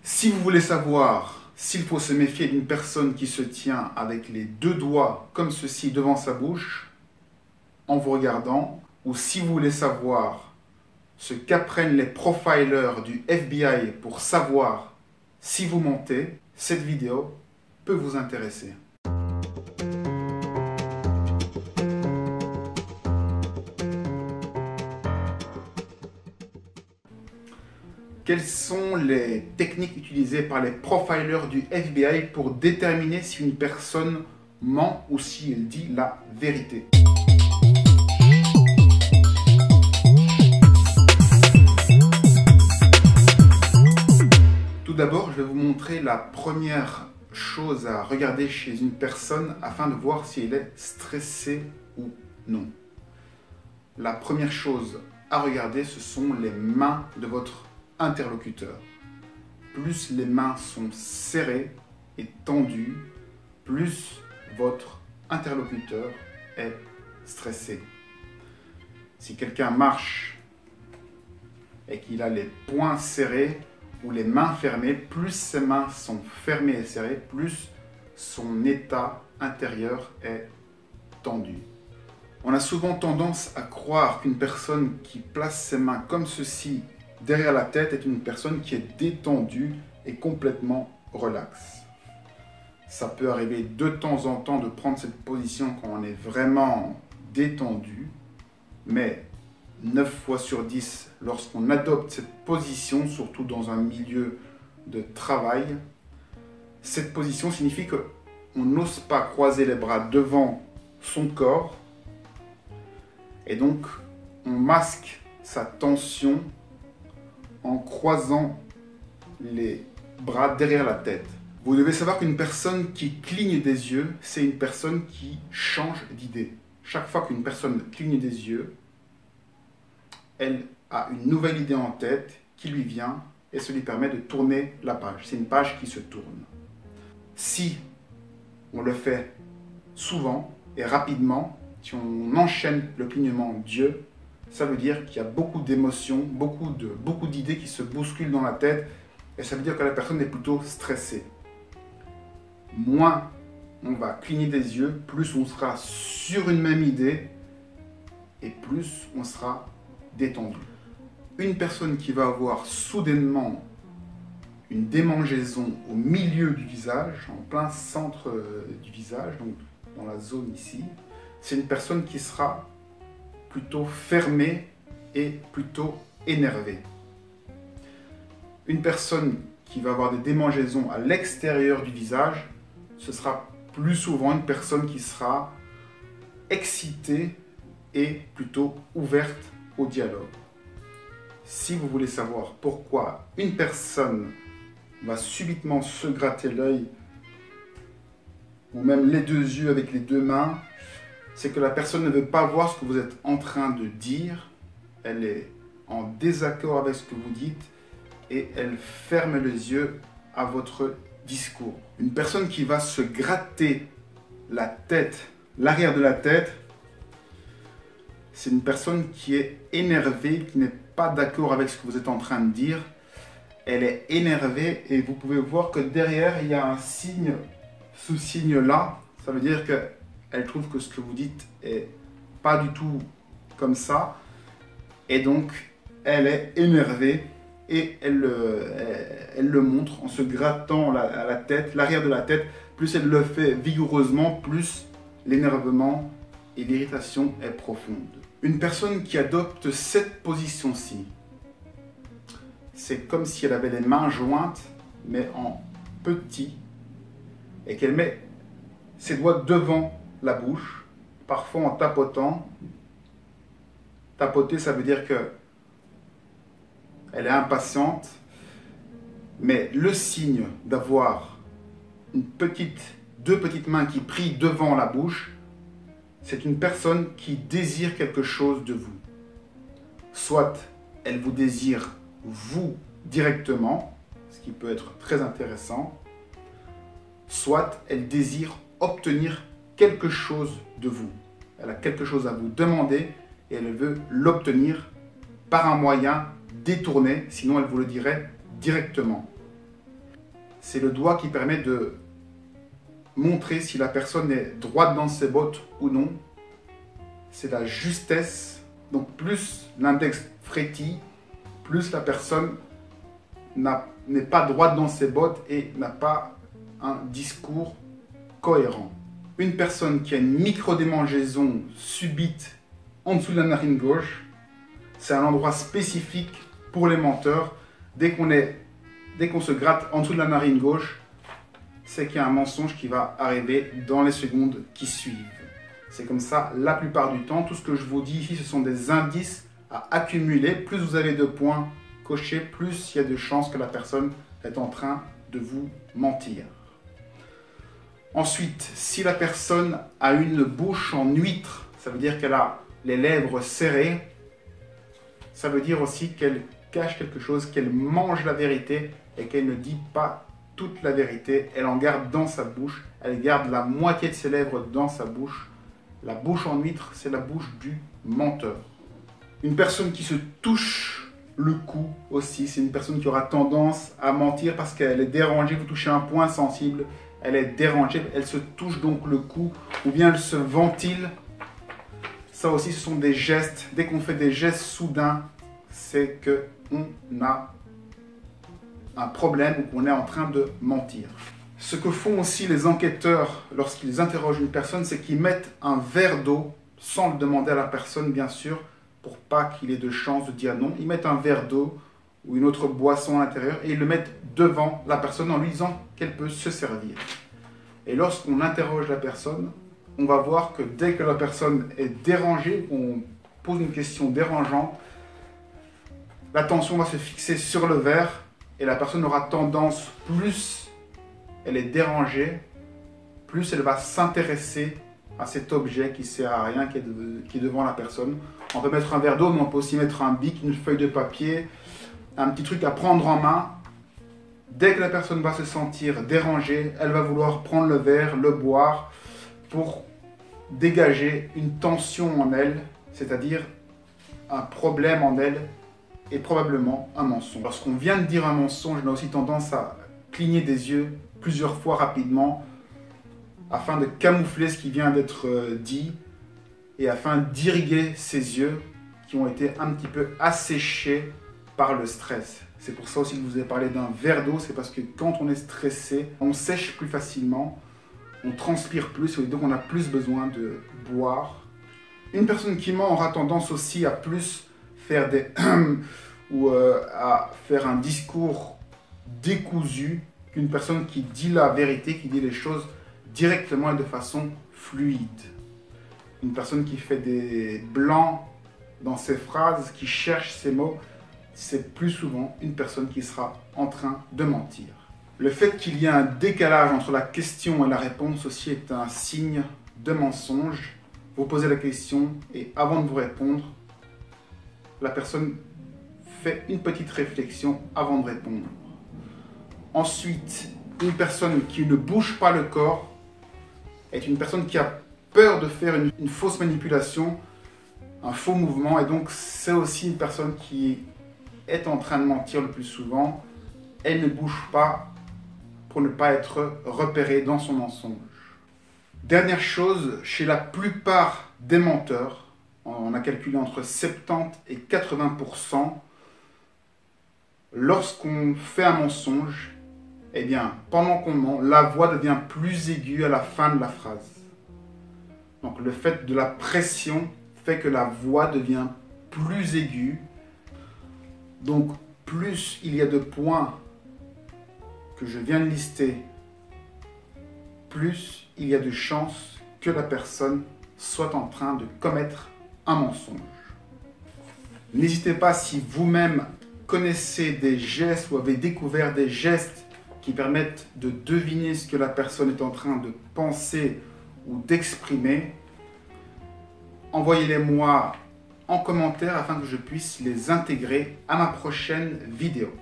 Si vous voulez savoir s'il faut se méfier d'une personne qui se tient avec les deux doigts comme ceci devant sa bouche, en vous regardant, ou si vous voulez savoir ce qu'apprennent les profilers du FBI pour savoir si vous mentez, cette vidéo peut vous intéresser. Quelles sont les techniques utilisées par les profilers du FBI pour déterminer si une personne ment ou si elle dit la vérité? Tout d'abord, je vais vous montrer la première chose à regarder chez une personne afin de voir si elle est stressée ou non. La première chose à regarder, ce sont les mains de votre interlocuteur. Plus les mains sont serrées et tendues, plus votre interlocuteur est stressé. Si quelqu'un marche et qu'il a les poings serrés ou les mains fermées, plus ses mains sont fermées et serrées, plus son état intérieur est tendu. On a souvent tendance à croire qu'une personne qui place ses mains comme ceci derrière la tête est une personne qui est détendue et complètement relaxe. Ça peut arriver de temps en temps de prendre cette position quand on est vraiment détendu, mais 9 fois sur 10, lorsqu'on adopte cette position, surtout dans un milieu de travail, cette position signifie qu'on n'ose pas croiser les bras devant son corps et donc on masque sa tension en croisant les bras derrière la tête. Vous devez savoir qu'une personne qui cligne des yeux, c'est une personne qui change d'idée. Chaque fois qu'une personne cligne des yeux, elle a une nouvelle idée en tête qui lui vient et ça lui permet de tourner la page. C'est une page qui se tourne. Si on le fait souvent et rapidement, si on enchaîne le clignement d'yeux, ça veut dire qu'il y a beaucoup d'émotions, beaucoup d'idées qui se bousculent dans la tête et ça veut dire que la personne est plutôt stressée. Moins on va cligner des yeux, plus on sera sur une même idée et plus on sera détendu. Une personne qui va avoir soudainement une démangeaison au milieu du visage, en plein centre du visage, donc dans la zone ici, c'est une personne qui sera plutôt fermée et plutôt énervée. Une personne qui va avoir des démangeaisons à l'extérieur du visage, ce sera plus souvent une personne qui sera excitée et plutôt ouverte au dialogue. Si vous voulez savoir pourquoi une personne va subitement se gratter l'œil ou même les deux yeux avec les deux mains, c'est que la personne ne veut pas voir ce que vous êtes en train de dire, elle est en désaccord avec ce que vous dites et elle ferme les yeux à votre discours. Une personne qui va se gratter la tête, l'arrière de la tête, c'est une personne qui est énervée, qui n'est pas d'accord avec ce que vous êtes en train de dire. Elle est énervée et vous pouvez voir que derrière, il y a un signe, ce signe-là, ça veut dire qu'elle trouve que ce que vous dites est pas du tout comme ça. Et donc, elle est énervée et elle le montre en se grattant la tête, l'arrière de la tête. Plus elle le fait vigoureusement, plus l'énervement et l'irritation est profonde. Une personne qui adopte cette position-ci, c'est comme si elle avait les mains jointes, mais en petit, et qu'elle met ses doigts devant la bouche, parfois en tapotant. Tapoter, ça veut dire que elle est impatiente, mais le signe d'avoir deux petites mains qui prient devant la bouche, c'est une personne qui désire quelque chose de vous. Soit elle vous désire vous directement, ce qui peut être très intéressant, soit elle désire obtenir quelque chose de vous. Elle a quelque chose à vous demander et elle veut l'obtenir par un moyen détourné, sinon elle vous le dirait directement. c'est le doigt qui permet de montrer si la personne est droite dans ses bottes ou non. C'est la justesse. Donc plus l'index frétille, plus la personne n'est pas droite dans ses bottes et n'a pas un discours cohérent. Une personne qui a une microdémangeaison subite en dessous de la narine gauche, c'est un endroit spécifique pour les menteurs. Dès qu'on se gratte en dessous de la narine gauche, c'est qu'il y a un mensonge qui va arriver dans les secondes qui suivent. C'est comme ça la plupart du temps. Tout ce que je vous dis ici, ce sont des indices à accumuler. Plus vous avez de points cochés, plus il y a de chances que la personne est en train de vous mentir. Ensuite, si la personne a une bouche en huître, ça veut dire qu'elle a les lèvres serrées. Ça veut dire aussi qu'elle cache quelque chose, qu'elle mange la vérité et qu'elle ne dit pas toute la vérité. Elle en garde dans sa bouche. Elle garde la moitié de ses lèvres dans sa bouche. La bouche en huître, c'est la bouche du menteur. Une personne qui se touche le cou aussi, c'est une personne qui aura tendance à mentir parce qu'elle est dérangée. Vous touchez un point sensible, elle est dérangée, elle se touche donc le cou ou bien elle se ventile. Ça aussi, ce sont des gestes. Dès qu'on fait des gestes soudains, c'est qu'on a un problème ou qu'on est en train de mentir. Ce que font aussi les enquêteurs lorsqu'ils interrogent une personne, c'est qu'ils mettent un verre d'eau, sans le demander à la personne bien sûr, pour pas qu'il ait de chance de dire non. Ils mettent un verre d'eau ou une autre boisson à l'intérieur et ils le mettent devant la personne en lui disant qu'elle peut se servir. Et lorsqu'on interroge la personne, on va voir que dès que la personne est dérangée, on pose une question dérangeante, l'attention va se fixer sur le verre et la personne aura tendance, plus elle est dérangée, plus elle va s'intéresser à cet objet qui ne sert à rien, qui est devant la personne. On peut mettre un verre d'eau, mais on peut aussi mettre un bic, une feuille de papier, un petit truc à prendre en main. Dès que la personne va se sentir dérangée, elle va vouloir prendre le verre, le boire, pour dégager une tension en elle, c'est-à-dire un problème en elle et probablement un mensonge. Lorsqu'on vient de dire un mensonge, on a aussi tendance à cligner des yeux plusieurs fois rapidement afin de camoufler ce qui vient d'être dit et afin d'irriguer ses yeux qui ont été un petit peu asséchés par le stress. C'est pour ça aussi que je vous ai parlé d'un verre d'eau, c'est parce que quand on est stressé, on sèche plus facilement, on transpire plus et donc on a plus besoin de boire. Une personne qui ment aura tendance aussi à plus faire des ou à faire un discours décousu qu'une personne qui dit la vérité, qui dit les choses directement et de façon fluide. Une personne qui fait des blancs dans ses phrases, qui cherche ses mots, c'est plus souvent une personne qui sera en train de mentir. Le fait qu'il y ait un décalage entre la question et la réponse aussi est un signe de mensonge. Vous posez la question et avant de vous répondre, la personne fait une petite réflexion avant de répondre. Ensuite, une personne qui ne bouge pas le corps est une personne qui a peur de faire une fausse manipulation, un faux mouvement, et donc c'est aussi une personne qui est en train de mentir le plus souvent. Elle ne bouge pas pour ne pas être repérée dans son mensonge. Dernière chose, chez la plupart des menteurs, on a calculé entre 70 et 80%, lorsqu'on fait un mensonge, eh bien, pendant qu'on ment, la voix devient plus aiguë à la fin de la phrase. Donc le fait de la pression fait que la voix devient plus aiguë. Donc plus il y a de points que je viens de lister, plus il y a de chances que la personne soit en train de commettre un mensonge. N'hésitez pas, si vous-même connaissez des gestes ou avez découvert des gestes qui permettent de deviner ce que la personne est en train de penser ou d'exprimer, envoyez-les-moi en commentaire afin que je puisse les intégrer à ma prochaine vidéo.